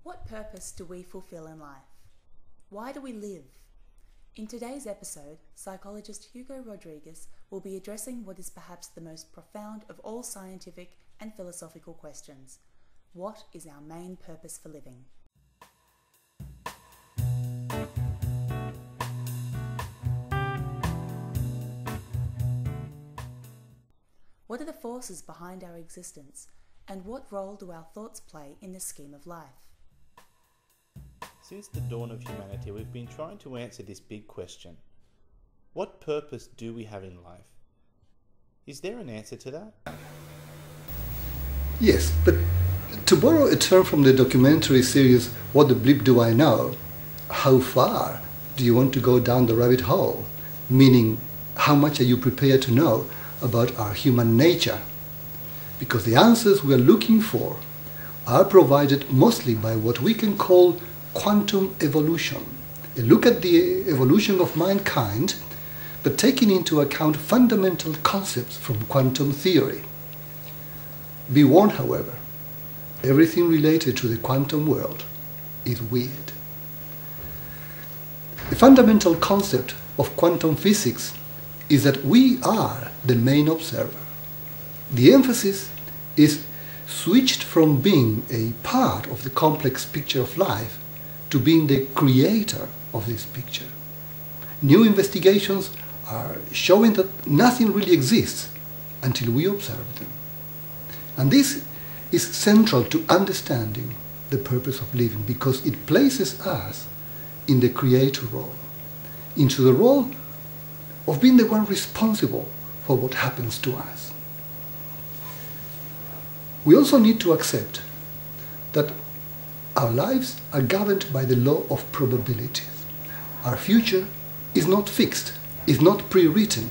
What purpose do we fulfill in life? Why do we live? In today's episode, psychologist Hugo Rodriguez will be addressing what is perhaps the most profound of all scientific and philosophical questions. What is our main purpose for living? What are the forces behind our existence, and what role do our thoughts play in the scheme of life? Since the dawn of humanity, we've been trying to answer this big question. What purpose do we have in life? Is there an answer to that? Yes, but to borrow a term from the documentary series What the Bleep Do I Know? How far do you want to go down the rabbit hole? Meaning, how much are you prepared to know about our human nature? Because the answers we're looking for are provided mostly by what we can call quantum evolution. A look at the evolution of mankind, but taking into account fundamental concepts from quantum theory. Be warned, however, everything related to the quantum world is weird. The fundamental concept of quantum physics is that we are the main observer. The emphasis is switched from being a part of the complex picture of life to being the creator of this picture. New investigations are showing that nothing really exists until we observe them. And this is central to understanding the purpose of living, because it places us in the creator role, into the role of being the one responsible for what happens to us. We also need to accept that our lives are governed by the law of probabilities. Our future is not fixed, is not pre-written,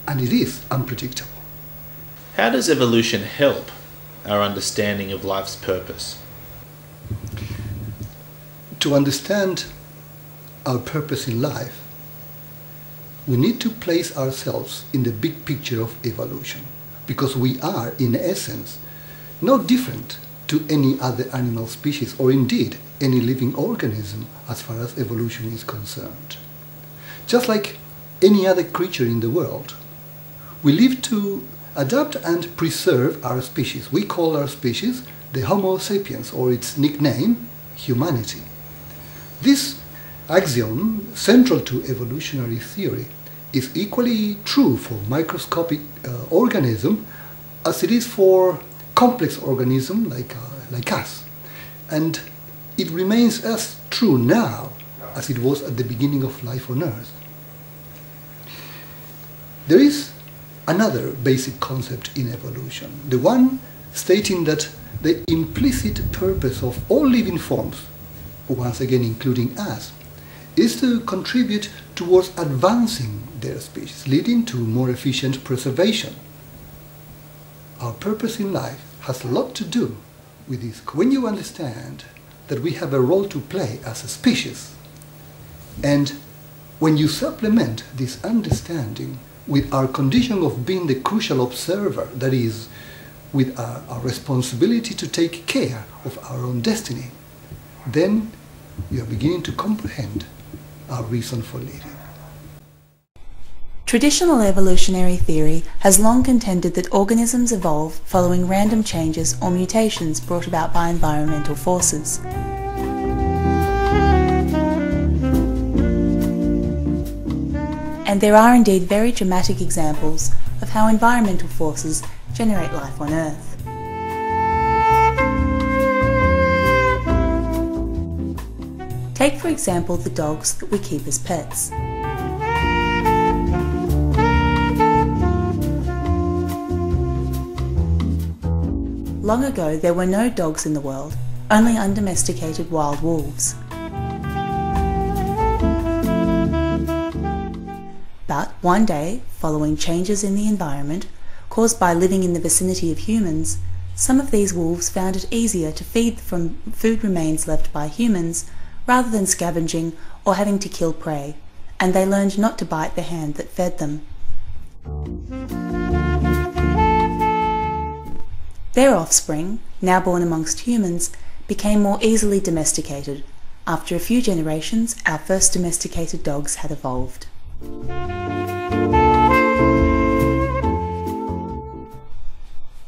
and it is unpredictable. How does evolution help our understanding of life's purpose? To understand our purpose in life, we need to place ourselves in the big picture of evolution, because we are, in essence, no different to any other animal species, or indeed any living organism as far as evolution is concerned. Just like any other creature in the world, we live to adapt and preserve our species. We call our species the Homo sapiens, or its nickname, humanity. This axiom, central to evolutionary theory, is equally true for microscopic organisms as it is for complex organisms like us. And it remains as true now as it was at the beginning of life on Earth. There is another basic concept in evolution, the one stating that the implicit purpose of all living forms, once again including us, is to contribute towards advancing their species, leading to more efficient preservation. Our purpose in life has a lot to do with this. When you understand that we have a role to play as a species, and when you supplement this understanding with our condition of being the crucial observer, that is, with our responsibility to take care of our own destiny, then you are beginning to comprehend our reason for living. Traditional evolutionary theory has long contended that organisms evolve following random changes or mutations brought about by environmental forces. And there are indeed very dramatic examples of how environmental forces generate life on Earth. Take for example the dogs that we keep as pets. Long ago there were no dogs in the world, only undomesticated wild wolves. But one day, following changes in the environment caused by living in the vicinity of humans, some of these wolves found it easier to feed from food remains left by humans rather than scavenging or having to kill prey, and they learned not to bite the hand that fed them. Their offspring, now born amongst humans, became more easily domesticated. After a few generations, our first domesticated dogs had evolved.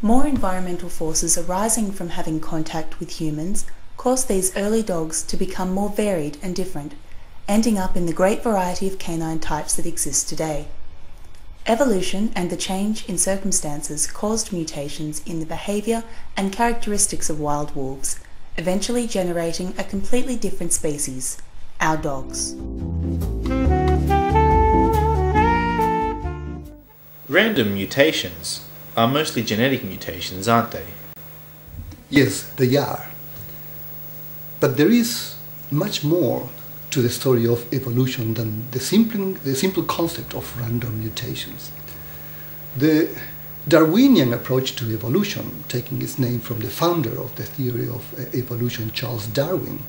More environmental forces arising from having contact with humans caused these early dogs to become more varied and different, ending up in the great variety of canine types that exist today. Evolution and the change in circumstances caused mutations in the behaviour and characteristics of wild wolves, eventually generating a completely different species, our dogs. Random mutations are mostly genetic mutations, aren't they? Yes, they are. But there is much more to the story of evolution than the simple concept of random mutations. The Darwinian approach to evolution, taking its name from the founder of the theory of evolution, Charles Darwin,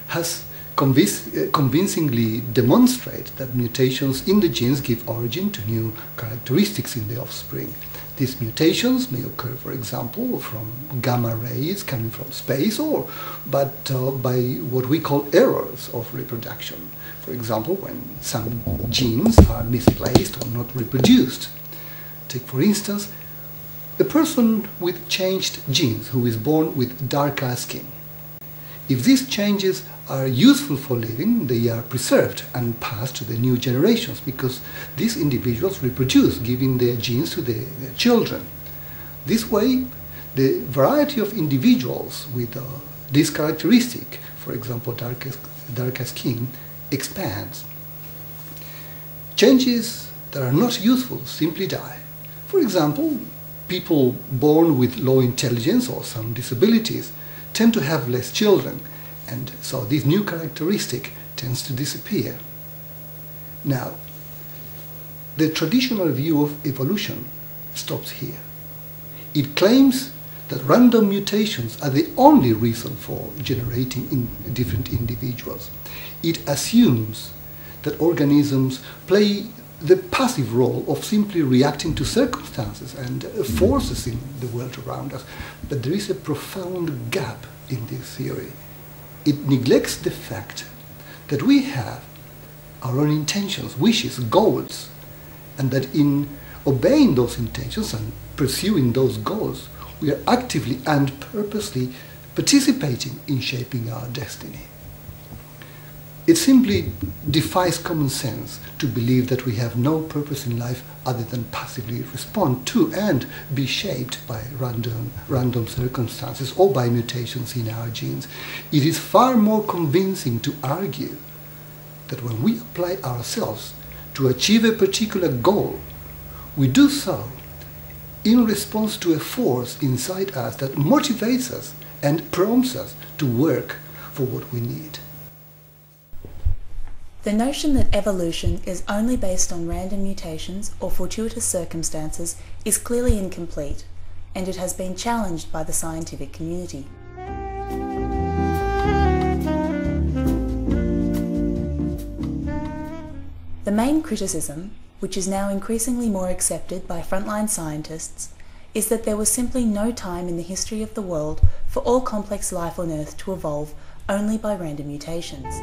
has convincingly demonstrated that mutations in the genes give origin to new characteristics in the offspring. These mutations may occur, for example, from gamma rays coming from space, but by what we call errors of reproduction. For example, when some genes are misplaced or not reproduced. Take, for instance, a person with changed genes who is born with darker skin. If these changes are useful for living, they are preserved and passed to the new generations because these individuals reproduce, giving their genes to their children. This way, the variety of individuals with this characteristic, for example, darker skin, expands. Changes that are not useful simply die. For example, people born with low intelligence or some disabilities tend to have less children, and so this new characteristic tends to disappear. Now, the traditional view of evolution stops here. It claims that random mutations are the only reason for generating different individuals. It assumes that organisms play the passive role of simply reacting to circumstances and forces in the world around us. But there is a profound gap in this theory. It neglects the fact that we have our own intentions, wishes, goals, and that in obeying those intentions and pursuing those goals, we are actively and purposely participating in shaping our destiny. It simply defies common sense to believe that we have no purpose in life other than passively respond to and be shaped by random circumstances or by mutations in our genes. It is far more convincing to argue that when we apply ourselves to achieve a particular goal, we do so in response to a force inside us that motivates us and prompts us to work for what we need. The notion that evolution is only based on random mutations or fortuitous circumstances is clearly incomplete, and it has been challenged by the scientific community. The main criticism, which is now increasingly more accepted by frontline scientists, is that there was simply no time in the history of the world for all complex life on Earth to evolve only by random mutations.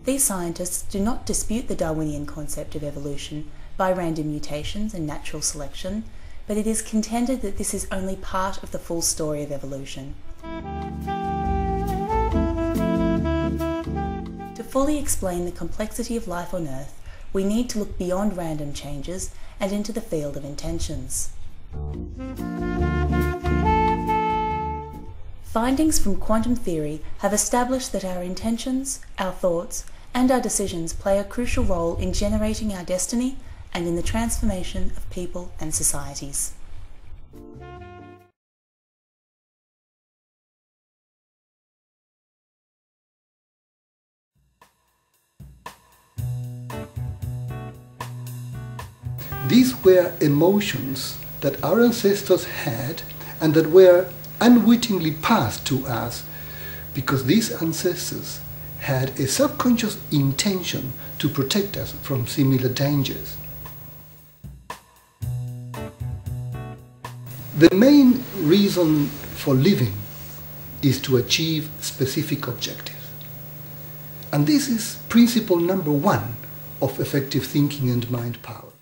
These scientists do not dispute the Darwinian concept of evolution by random mutations and natural selection, but it is contended that this is only part of the full story of evolution. To fully explain the complexity of life on Earth, we need to look beyond random changes and into the field of intentions. Findings from quantum theory have established that our intentions, our thoughts, and our decisions play a crucial role in generating our destiny and in the transformation of people and societies. These were emotions that our ancestors had and that were unwittingly passed to us because these ancestors had a subconscious intention to protect us from similar dangers. The main reason for living is to achieve specific objectives. And this is principle number 1 of effective thinking and mind power.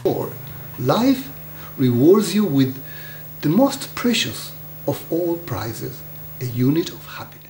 4. Life rewards you with the most precious of all prizes, a unit of happiness.